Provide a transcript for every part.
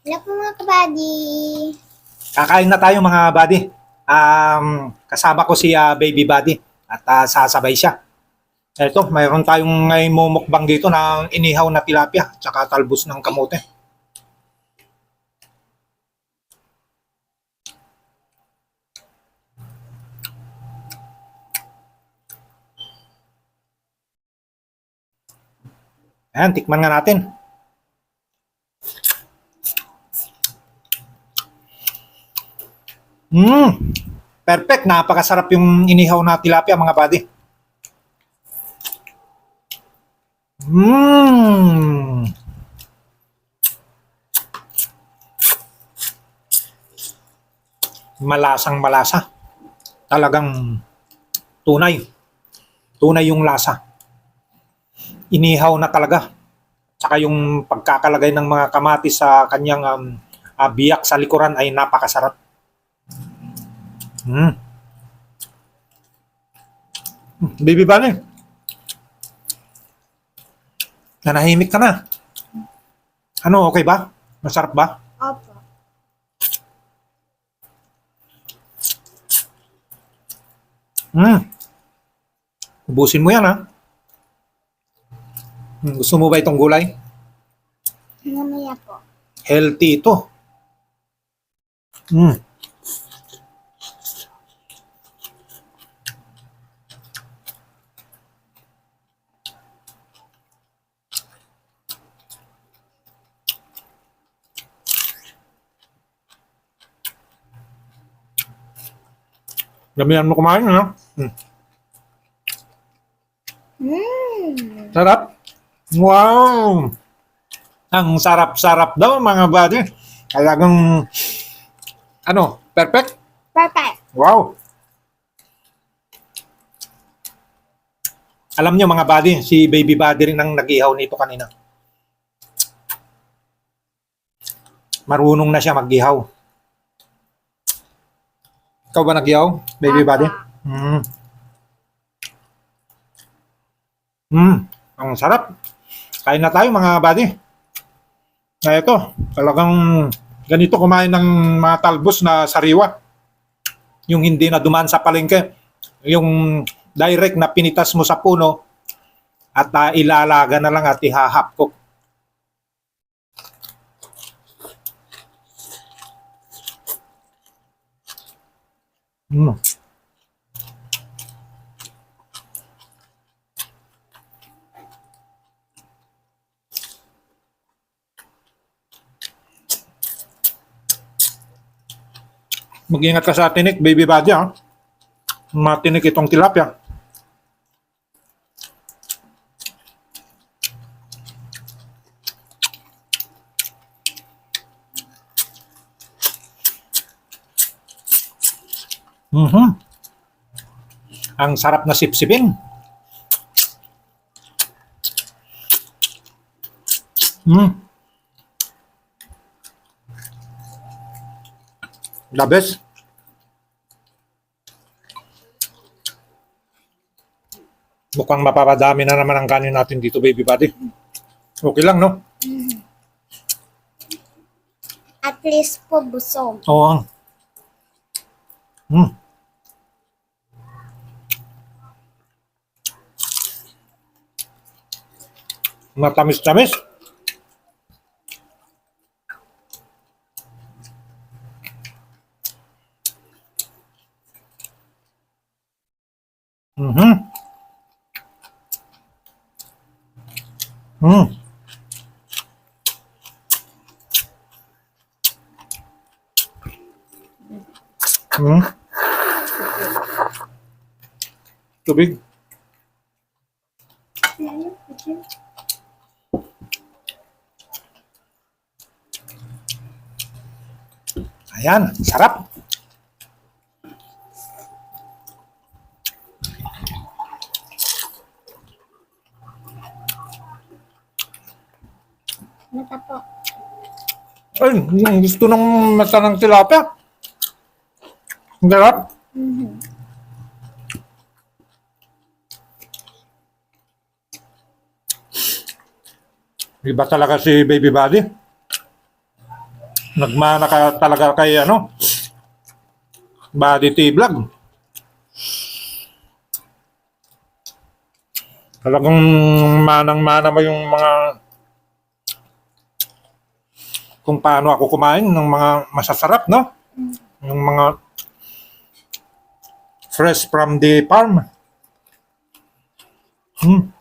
Hello po mga kabady. Kakain na tayo mga buddy. Kasama ko si baby buddy at sasabay siya. Ito, mayroon tayong ngay mumukbang dito ng inihaw na tilapia tsaka talbos ng kamote. Ayan, tikman nga natin. Perfect. Napakasarap yung inihaw na tilapia mga buddy. Malasang malasa. Talagang tunay. Tunay yung lasa. Inihaw na talaga. Tsaka yung pagkakalagay ng mga kamatis sa kanyang biyak sa likuran ay napakasarap. Baby Bunny, nanahimik ka na. Ano, okay ba? Masarap ba? Opo. Ubusin mo yan, ha? Gusto mo ba itong gulay? Mamaya po. Healthy ito. Damihan mo kumain, ano? Sarap. Wow! Ang sarap-sarap daw mga buddy. Talagang, perfect? Perfect. Wow! Alam niyo mga buddy, si baby buddy rin ang nag-ihaw nito kanina. Marunong na siya mag-ihaw. Ikaw ba nag-ihaw, baby Apa. buddy? Ang sarap. Kain na tayo mga buddy. Na ito, talagang ganito kumain ng mga talbos na sariwa. Yung hindi na dumaan sa palengke. Yung direct na pinitas mo sa puno at ilalaga na lang at ihahapkok. Mag-ingat ka sa tinik, baby buddy, ha? Matinik itong tilapia. Ang sarap na sipsipin. The best. Mukhang mapapadami na naman ang kanin natin dito, baby buddy. Okay lang, no? At least po busog. Oo. Matamis-tamis. Tubig. Ayan, sarap. Mata po. Ay, gusto ng mata ng tilapia. Ang sarap. Iba talaga si baby buddy. Nagmana ka talaga kay ano, Buddy T Vlog. Talagang manang-mana mo yung mga kung paano ako kumain ng mga masasarap, no? Yung mga fresh from the farm. Hmm.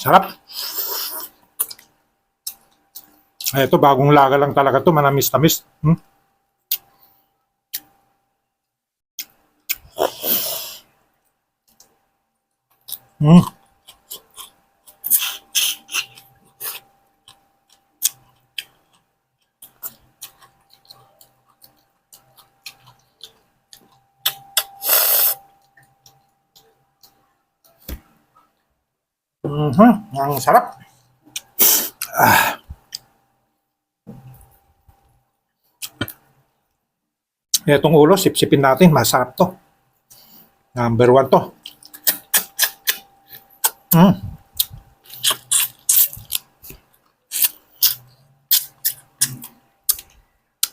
Sarap. Ay, ito, bagong laga lang talaga to, manamis-tamis. Hmm. Ang sarap. Itong ulo, sipsipin natin. Masarap to. Number 1 to.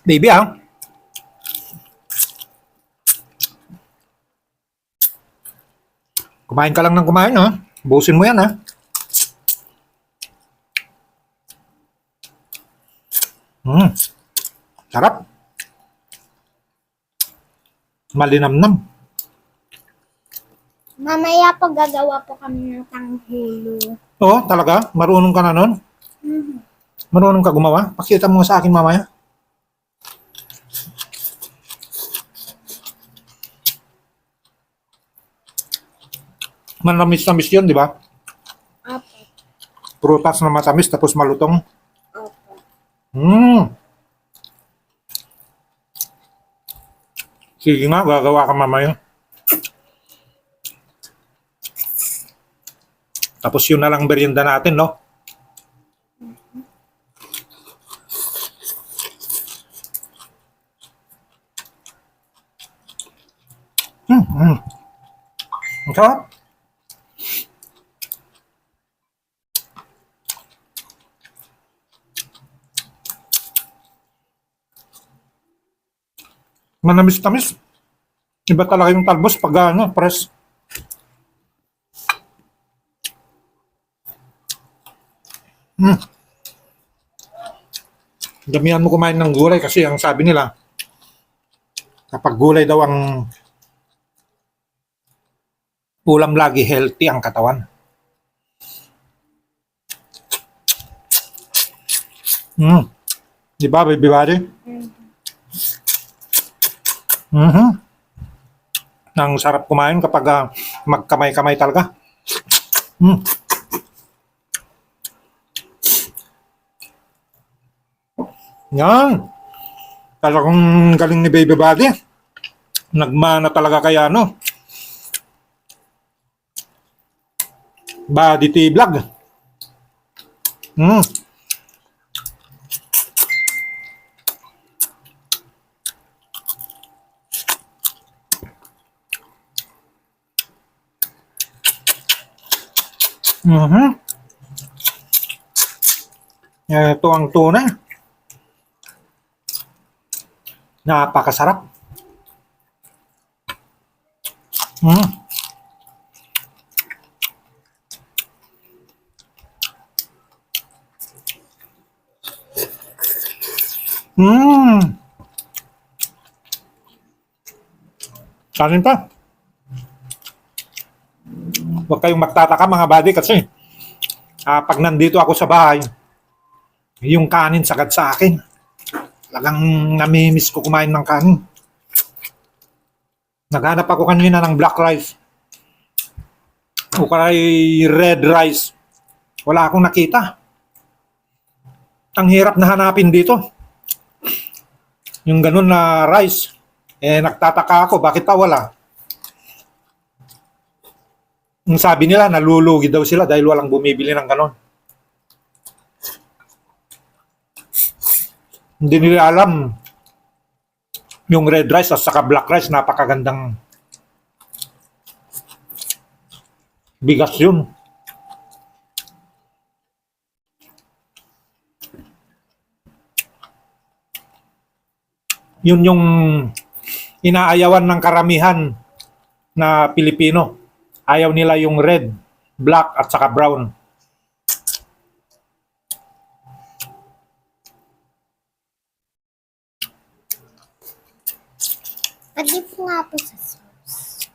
Baby, kumain ka lang ng kumain, ha? Busin mo yan, ha? Sarap. Malinamnam. Mamaya po gagawa po kami ng tanghulo. Oo, talaga? Marunong ka na nun? Marunong ka gumawa? Pakita mo sa akin mamaya. Manamis-tamis yun, di ba? Opo. Prutas na matamis tapos malutong. Opo. Sige nga, gagawa ka mamaya. Tapos yun na lang merienda natin, no? Ang sarap. Manamis-tamis. Iba talaga yung talbos pag ano, press. Damihan mo kumain ng gulay kasi ang sabi nila, kapag gulay daw ang ulam lagi, healthy ang katawan. Di ba, baby buddy? Ang sarap kumain kapag magkamay-kamay talaga. Yan. Talagang galing ni baby buddy. Nagmana talaga kaya ano. Buddy T Vlog. Ito ang tuna. Napakasarap. Kanin pa. Huwag kayong magtataka mga buddy kasi pag nandito ako sa bahay, yung kanin sagad sa akin. Talagang namimiss ko kumain ng kanin. Naghanap ako kanina ng black rice. O kay red rice. Wala akong nakita. Ang hirap na hanapin dito. Yung ganun na rice. Nagtataka ako, bakit wala? Ang sabi nila, nalulugi daw sila dahil walang bumibili ng ganun. Hindi nila alam yung red rice at saka black rice, napakagandang bigas yun. Yun yung inaayawan ng karamihan na Pilipino. Ayaw nila yung red, black at saka brown. Padip nga po sa sauce.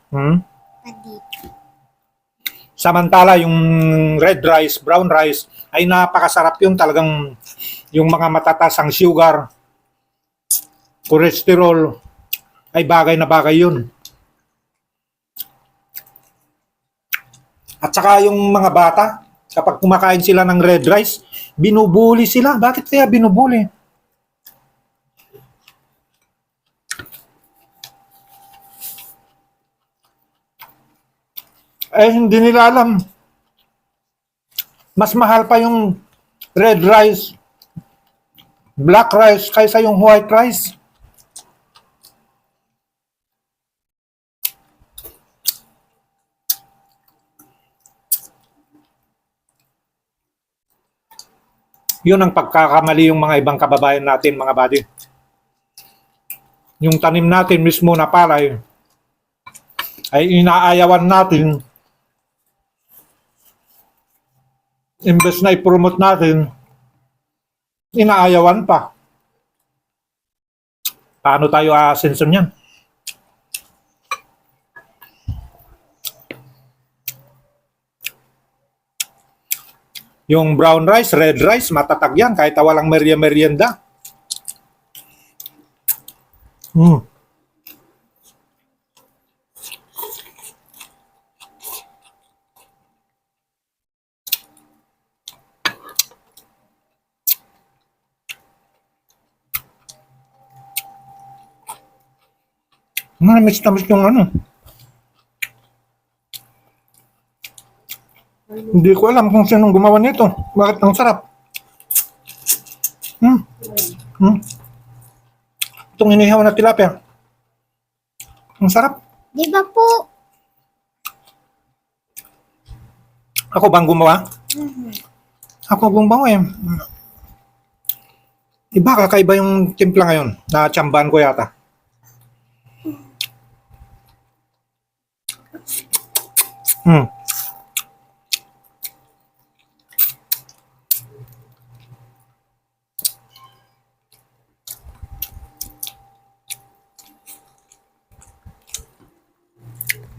Padip. Samantala, yung red rice, brown rice, ay napakasarap yun. Talagang yung mga matatas ang sugar, cholesterol, ay bagay na bagay yun. At saka yung mga bata, kapag kumakain sila ng red rice, binubuli sila. Bakit kaya binubuli? Hindi nila alam. Mas mahal pa yung red rice, black rice, kaysa yung white rice. Yun ang pagkakamali yung mga ibang kababayan natin, mga buddy. Yung tanim natin mismo na palay, ay inaayawan natin. Imbes na i-promote natin, inaayawan pa. Paano tayo aasenso niyan? Yung brown rice, red rice, matatag yan kahit walang merienda. Mix na mix yung ano. Hindi ko alam kung sinong gumawa nito. Bakit ang sarap? Itong inihaw na tilapia. Ang sarap. Di ba po? Ako bang gumawa? Ako gumawa eh. Iba, kakaiba yung timpla ngayon. Na-tsambahan ko yata.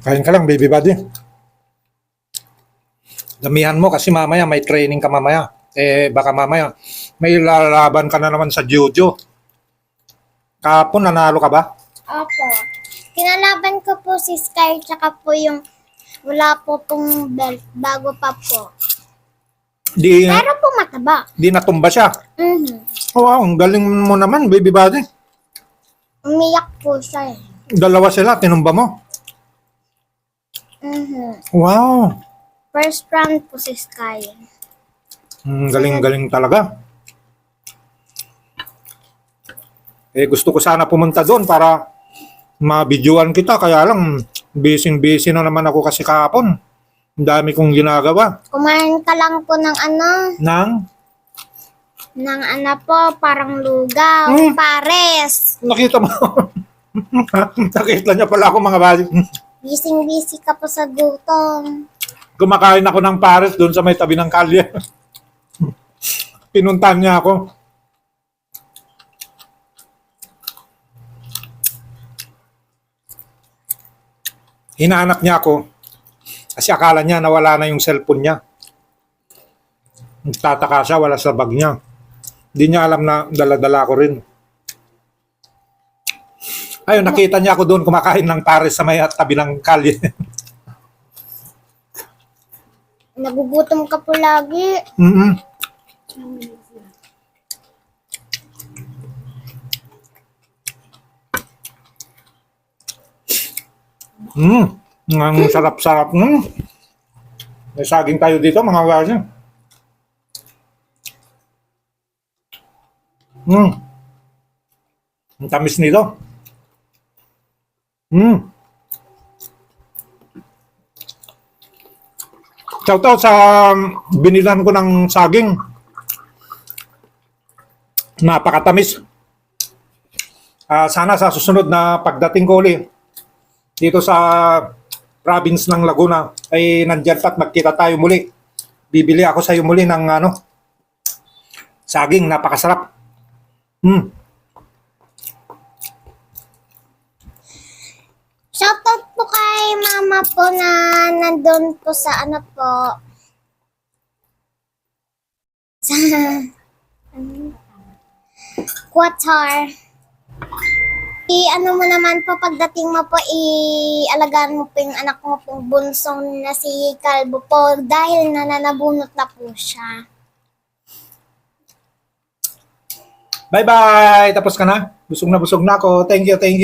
Kain ka lang, baby buddy. Damihan mo kasi mamaya may training ka mamaya. Baka mamaya may lalaban ka na naman sa judo. Kahapon, nanalo ka ba? Opo. Kinalaban ko po si Sky, tsaka po yung wala po pong belt, bago pa po. Pero po mataba. Di natumba siya. Wow, ang galing mo naman, baby buddy. Umiyak po siya eh. Dalawa sila, tinumba mo. Wow. First round po si Sky. Galing-galing talaga. Gusto ko sana pumunta doon para ma-videoan kita. Kaya lang, busy na naman ako kasi kahapon. Ang dami kong ginagawa. Kumain ka lang po ng ano? Ng ano po, parang lugaw, pares. Nakita mo? Nakita niya pala ako, mga buddy. Busy ka po sa gutom. Kumakain ako ng pares doon sa may tabi ng kalye. Pinuntahan niya ako. Hinahanap niya ako kasi akala niya nawala na yung cellphone niya. Nagtataka siya, wala sa bag niya. Hindi niya alam na dala-dala ko rin. Ayun, nakita niya ako doon kumakain ng pares sa may tabi ng kalye. Nagugutom ka po lagi. Mm-mm. Ang sarap-sarap. May saging tayo dito, mga kasi. Ang tamis nito. Shoutout sa binilan ko ng saging. Napakatamis. Sana sa susunod na pagdating ko ulit dito sa province ng Laguna ay nandiyan pa at magkita tayo muli. Bibili ako sa iyo muli ng saging, napakasarap. Shoutout po kay mama po na nandun po sa ano po. Sa Qatar. Ano mo naman po pagdating mo po, alagaan mo po yung anak mo pong bunsong na si Kalbo po dahil nananabunot na po siya. Bye-bye! Tapos ka na? Busog na ako. Thank you, thank you.